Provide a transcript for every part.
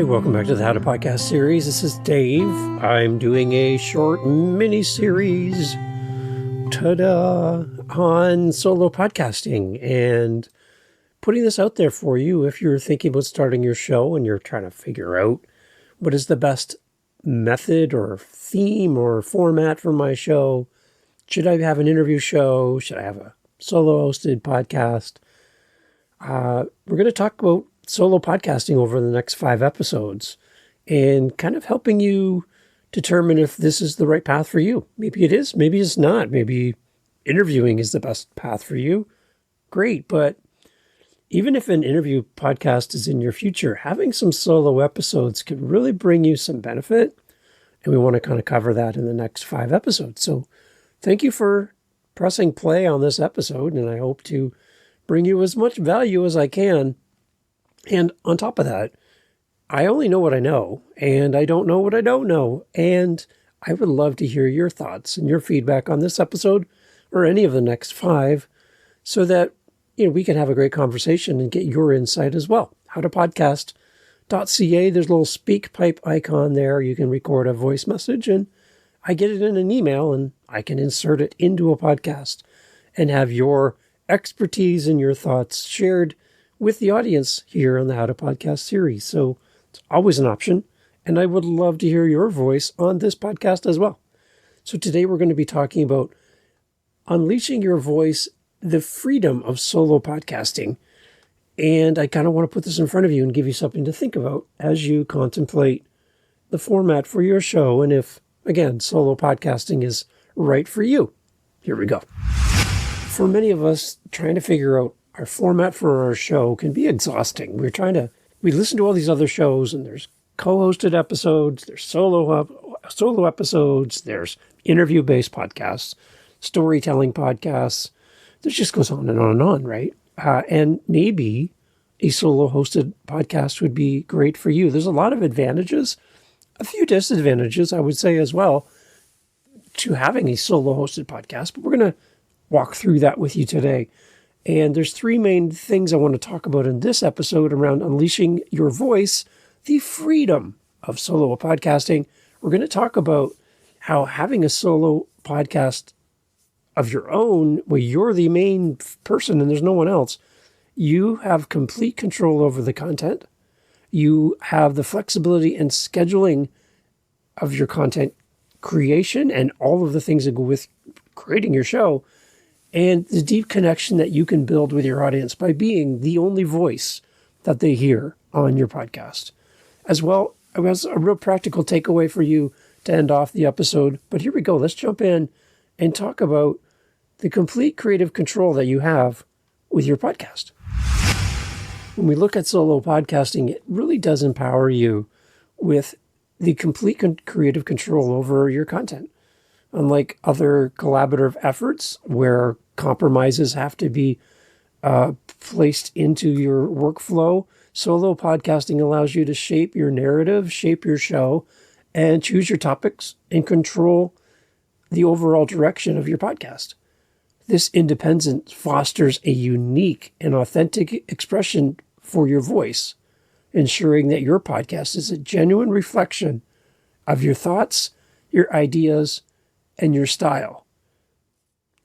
Hey, welcome back to the How to Podcast series. This is Dave. I'm doing a short mini-series, ta-da, on solo podcasting and putting this out there for you if you're thinking about starting your show and you're trying to figure out what is the best method or theme or format for my show. Should I have an interview show? Should I have a solo hosted podcast? We're going to talk about solo podcasting over the next 5 episodes and kind of helping you determine if this is the right path for you. Maybe it is, maybe it's not. Maybe interviewing is the best path for you. Great. But even if an interview podcast is in your future, having some solo episodes can really bring you some benefit. And we want to kind of cover that in the next 5 episodes. So thank you for pressing play on this episode. And I hope to bring you as much value as I can. And on top of that, I only know what I know, and I don't know what I don't know. And I would love to hear your thoughts and your feedback on this episode or any of the next 5 so that we can have a great conversation and get your insight as well. howtopodcast.ca, there's a little speak pipe icon there. You can record a voice message, and I get it in an email, and I can insert it into a podcast and have your expertise and your thoughts shared with the audience here on the How to Podcast series. So it's always an option, and I would love to hear your voice on this podcast as well. So today we're going to be talking about unleashing your voice, the freedom of solo podcasting. And I kind of want to put this in front of you and give you something to think about as you contemplate the format for your show and if, again, solo podcasting is right for you. Here we go. For many of us, trying to figure out our format for our show can be exhausting. We listen to all these other shows, and there's co-hosted episodes, there's solo episodes, there's interview-based podcasts, storytelling podcasts. This just goes on and on and on, right? And maybe a solo-hosted podcast would be great for you. There's a lot of advantages, a few disadvantages, I would say as well, to having a solo-hosted podcast, but we're going to walk through that with you today. And there's 3 main things I want to talk about in this episode around unleashing your voice, the freedom of solo podcasting. We're going to talk about how having a solo podcast of your own, where you're the main person and there's no one else, you have complete control over the content. You have the flexibility and scheduling of your content creation and all of the things that go with creating your show, and the deep connection that you can build with your audience by being the only voice that they hear on your podcast. As well, it was a real practical takeaway for you to end off the episode. But here we go. Let's jump in and talk about the complete creative control that you have with your podcast. When we look at solo podcasting, it really does empower you with the complete creative control over your content. Unlike other collaborative efforts where compromises have to be placed into your workflow, solo podcasting allows you to shape your narrative, shape your show, and choose your topics and control the overall direction of your podcast. This independence fosters a unique and authentic expression for your voice, ensuring that your podcast is a genuine reflection of your thoughts, your ideas, and your style.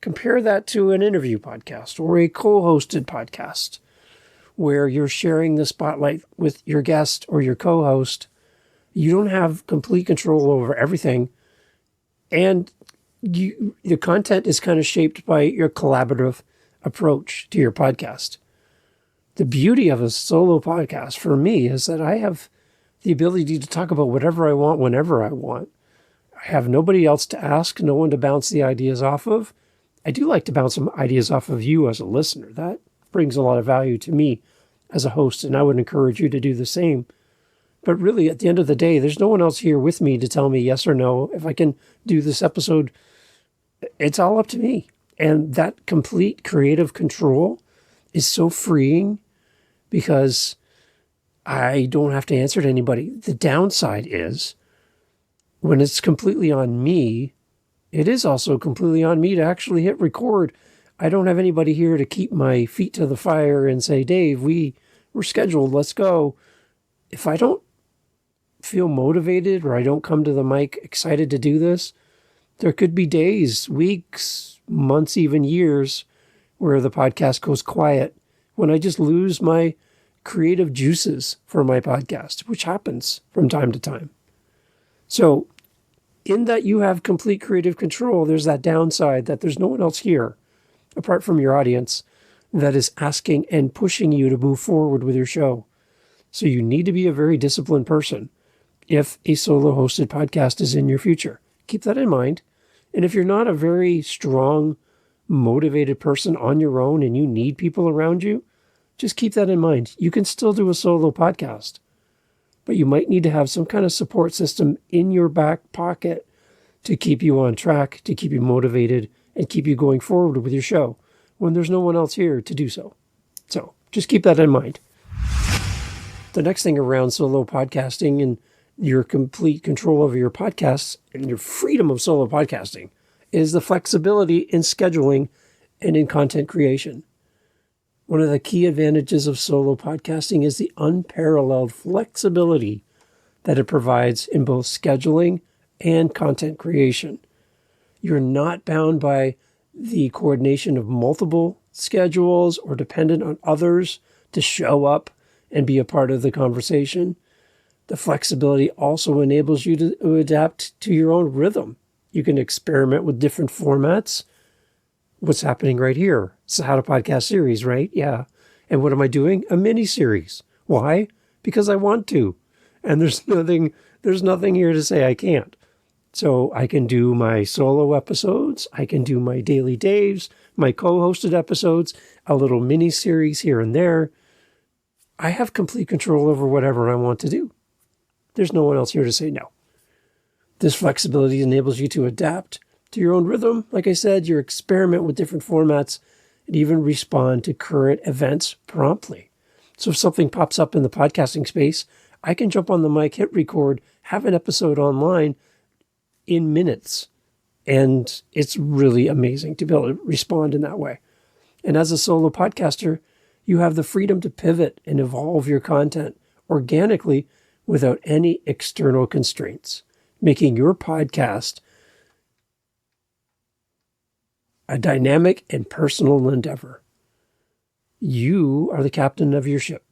Compare that to an interview podcast or a co-hosted podcast where you're sharing the spotlight with your guest or your co-host. You don't have complete control over everything, and the content is kind of shaped by your collaborative approach to your podcast. The beauty of a solo podcast for me is that I have the ability to talk about whatever I want, whenever I want. I have nobody else to ask, no one to bounce the ideas off of. I do like to bounce some ideas off of you as a listener. That brings a lot of value to me as a host, and I would encourage you to do the same. But really, at the end of the day, there's no one else here with me to tell me yes or no. If I can do this episode, it's all up to me. And that complete creative control is so freeing because I don't have to answer to anybody. The downside is when it's completely on me, it is also completely on me to actually hit record. I don't have anybody here to keep my feet to the fire and say, Dave, we're scheduled, let's go. If I don't feel motivated or I don't come to the mic excited to do this, there could be days, weeks, months, even years where the podcast goes quiet when I just lose my creative juices for my podcast, which happens from time to time. So in that you have complete creative control, there's that downside that there's no one else here, apart from your audience, that is asking and pushing you to move forward with your show. So you need to be a very disciplined person if a solo hosted podcast is in your future. Keep that in mind. And if you're not a very strong, motivated person on your own and you need people around you, just keep that in mind. You can still do a solo podcast, but you might need to have some kind of support system in your back pocket to keep you on track, to keep you motivated, and keep you going forward with your show when there's no one else here to do so. So just keep that in mind. The next thing around solo podcasting and your complete control over your podcasts and your freedom of solo podcasting is the flexibility in scheduling and in content creation. One of the key advantages of solo podcasting is the unparalleled flexibility that it provides in both scheduling and content creation. You're not bound by the coordination of multiple schedules or dependent on others to show up and be a part of the conversation. The flexibility also enables you to adapt to your own rhythm. You can experiment with different formats. What's happening right here? It's a How to Podcast series, right? Yeah. And what am I doing? A mini series. Why? Because I want to. And there's nothing here to say I can't. So I can do my solo episodes. I can do my Daily Daves, my co-hosted episodes, a little mini series here and there. I have complete control over whatever I want to do. There's no one else here to say no. This flexibility enables you to adapt to your own rhythm. Like I said, you experiment with different formats and even respond to current events promptly. So if something pops up in the podcasting space, I can jump on the mic, hit record, have an episode online in minutes. And it's really amazing to be able to respond in that way. And as a solo podcaster, you have the freedom to pivot and evolve your content organically without any external constraints, making your podcast a dynamic and personal endeavor. You are the captain of your ship.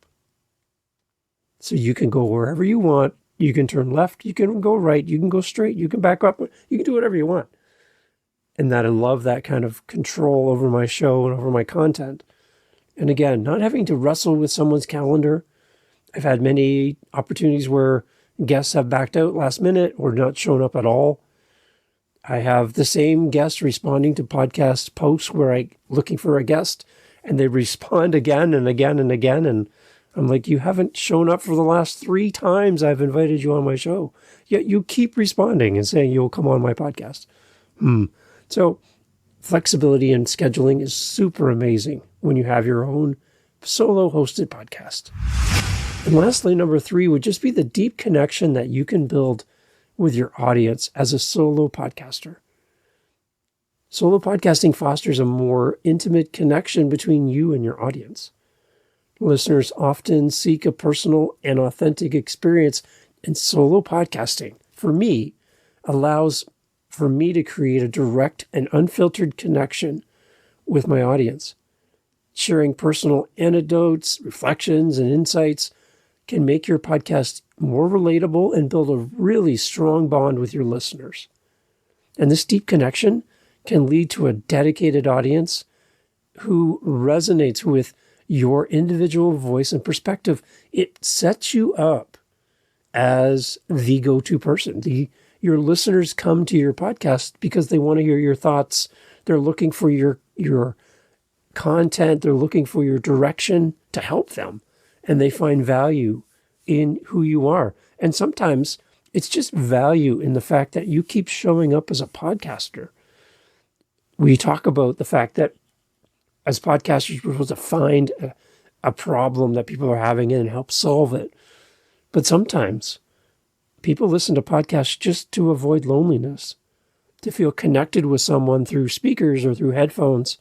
So you can go wherever you want. You can turn left, you can go right, you can go straight, you can back up, you can do whatever you want. And that I love that kind of control over my show and over my content. And again, not having to wrestle with someone's calendar. I've had many opportunities where guests have backed out last minute or not shown up at all. I have the same guest responding to podcast posts where I'm looking for a guest and they respond again and again and again. And I'm like, you haven't shown up for the last 3 times I've invited you on my show. Yet you keep responding and saying you'll come on my podcast. So flexibility in scheduling is super amazing when you have your own solo hosted podcast. And lastly, number 3 would just be the deep connection that you can build with your audience as a solo podcaster. Solo podcasting fosters a more intimate connection between you and your audience. Listeners often seek a personal and authentic experience, and solo podcasting, for me, allows for me to create a direct and unfiltered connection with my audience. Sharing personal anecdotes, reflections, and insights can make your podcast more relatable and build a really strong bond with your listeners. And this deep connection can lead to a dedicated audience who resonates with your individual voice and perspective. It sets you up as the go-to person. Your listeners come to your podcast because they want to hear your thoughts. They're looking for your content. They're looking for your direction to help them. And they find value in who you are. And sometimes it's just value in the fact that you keep showing up as a podcaster. We talk about the fact that as podcasters, we're supposed to find a problem that people are having and help solve it. But sometimes people listen to podcasts just to avoid loneliness, to feel connected with someone through speakers or through headphones,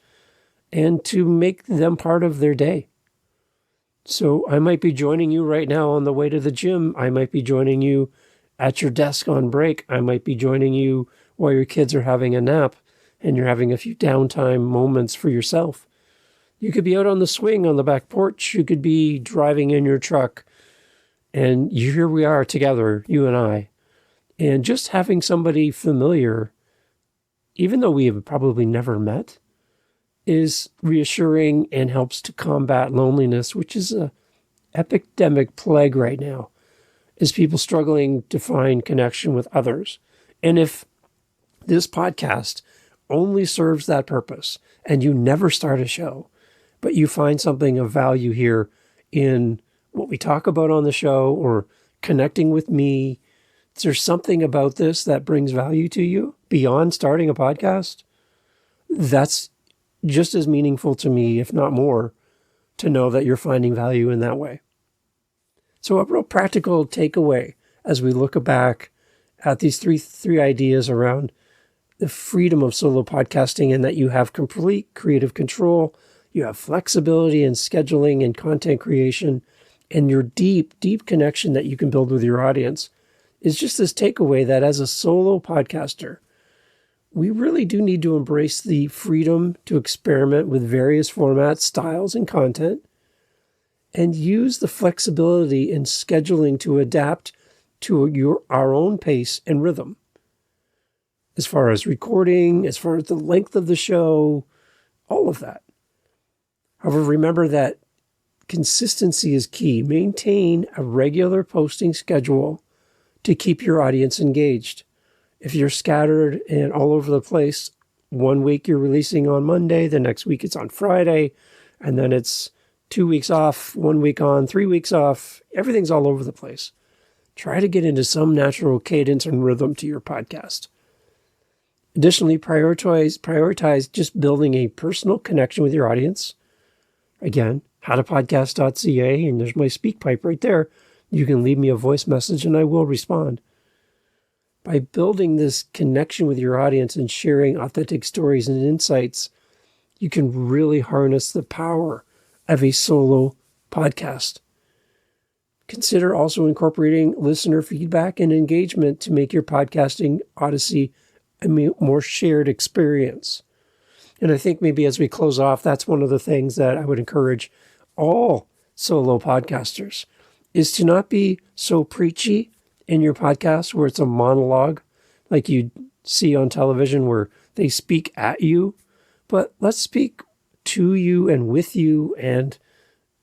and to make them part of their day. So I might be joining you right now on the way to the gym. I might be joining you At your desk on break, I might be joining you while your kids are having a nap and you're having a few downtime moments for yourself. You could be out on the swing on the back porch. You could be driving in your truck. And here we are together, you and I. And just having somebody familiar, even though we have probably never met, is reassuring and helps to combat loneliness, which is an epidemic plague right now, is people struggling to find connection with others. And if this podcast only serves that purpose, and you never start a show, but you find something of value here in what we talk about on the show or connecting with me, is there something about this that brings value to you beyond starting a podcast? That's just as meaningful to me, if not more, to know that you're finding value in that way. So a real practical takeaway as we look back at these three ideas around the freedom of solo podcasting, and that you have complete creative control, you have flexibility in scheduling and content creation, and your deep, deep connection that you can build with your audience, is just this takeaway that as a solo podcaster, we really do need to embrace the freedom to experiment with various formats, styles, and content, and use the flexibility in scheduling to adapt to our own pace and rhythm. As far as recording, as far as the length of the show, all of that. However, remember that consistency is key. Maintain a regular posting schedule to keep your audience engaged. If you're scattered and all over the place, one week you're releasing on Monday, the next week it's on Friday, and then it's 2 weeks off, 1 week on, 3 weeks off, everything's all over the place. Try to get into some natural cadence and rhythm to your podcast. Additionally, prioritize just building a personal connection with your audience. Again, howtopodcast.ca, and there's my speak pipe right there. You can leave me a voice message and I will respond. By building this connection with your audience and sharing authentic stories and insights, you can really harness the power of a solo podcast. Consider also incorporating listener feedback and engagement to make your podcasting odyssey a more shared experience. And I think maybe as we close off, that's one of the things that I would encourage all solo podcasters, is to not be so preachy in your podcast where it's a monologue like you see on television where they speak at you, but let's speak to you and with you and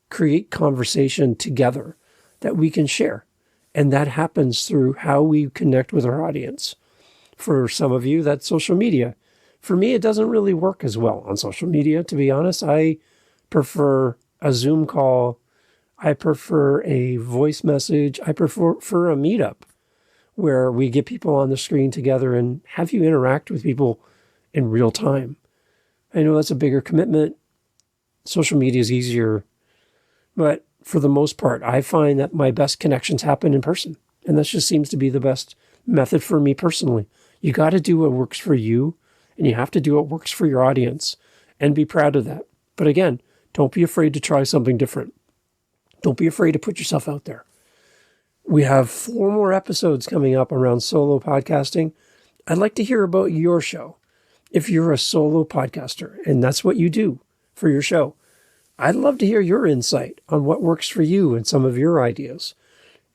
create conversation together that we can share. And that happens through how we connect with our audience. For some of you, that's social media. For me, it doesn't really work as well on social media, to be honest. I prefer a Zoom call. I prefer a voice message. I prefer a meetup where we get people on the screen together and have you interact with people in real time. I know that's a bigger commitment. Social media is easier. But for the most part, I find that my best connections happen in person. And that just seems to be the best method for me personally. You got to do what works for you, and you have to do what works for your audience, and be proud of that. But again, don't be afraid to try something different. Don't be afraid to put yourself out there. We have 4 more episodes coming up around solo podcasting. I'd like to hear about your show. If you're a solo podcaster and that's what you do for your show, I'd love to hear your insight on what works for you and some of your ideas.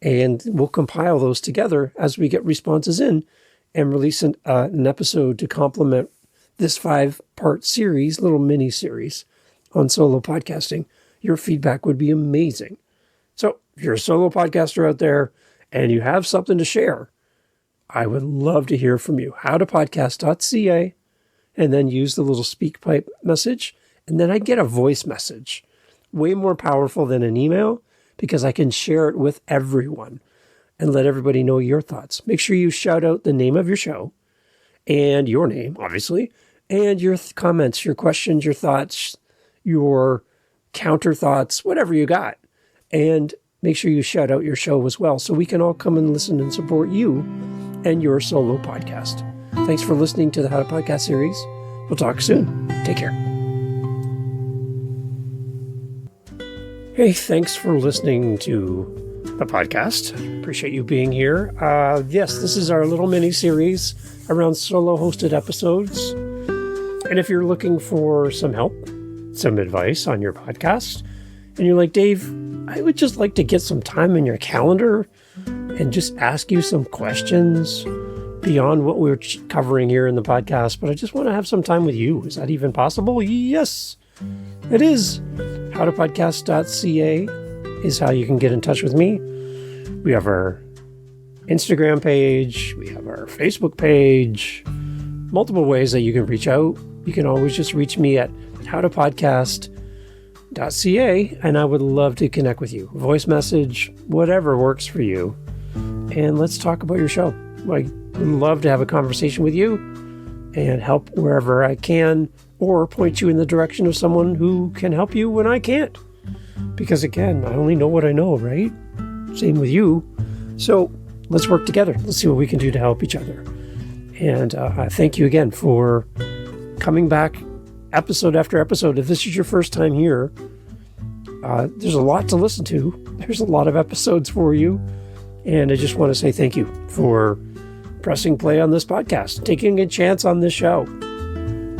And we'll compile those together as we get responses in and release an episode to complement this 5-part series, little mini series on solo podcasting. Your feedback would be amazing. So if you're a solo podcaster out there and you have something to share, I would love to hear from you. howtopodcast.ca, and then use the little speak pipe message. And then I get a voice message, way more powerful than an email, because I can share it with everyone and let everybody know your thoughts. Make sure you shout out the name of your show and your name, obviously, and your comments, your questions, your thoughts, your counter thoughts, whatever you got. And make sure you shout out your show as well so we can all come and listen and support you and your solo podcast. Thanks for listening to the How to Podcast series. We'll talk soon. Take care. Hey, thanks for listening to the podcast. Appreciate you being here. Yes, this is our little mini-series around solo hosted episodes. And if you're looking for some help, some advice on your podcast, and you're like, Dave, I would just like to get some time in your calendar and just ask you some questions beyond what we're covering here in the podcast, but I just want to have some time with you. Is that even possible? Yes, it is. howtopodcast.ca is how you can get in touch with me. We have our Instagram page. We have our Facebook page. Multiple ways that you can reach out. You can always just reach me at howtopodcast.ca, and I would love to connect with you. Voice message, whatever works for you. And let's talk about your show. I would love to have a conversation with you and help wherever I can, or point you in the direction of someone who can help you when I can't. Because again, I only know what I know, right? Same with you. So let's work together. Let's see what we can do to help each other. And thank you again for coming back episode after episode. If this is your first time here, there's a lot to listen to. There's a lot of episodes for you. And I just want to say thank you for pressing play on this podcast, taking a chance on this show,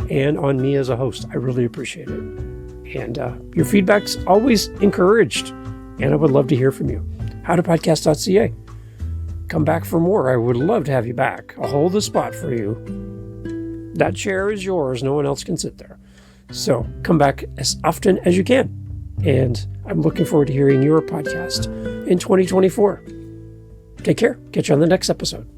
and on me as a host. I really appreciate it. And your feedback's always encouraged, and I would love to hear from you. howtopodcast.ca. Come back for more. I would love to have you back. I'll hold the spot for you. That chair is yours. No one else can sit there. So come back as often as you can. And I'm looking forward to hearing your podcast in 2024. Take care. Catch you on the next episode.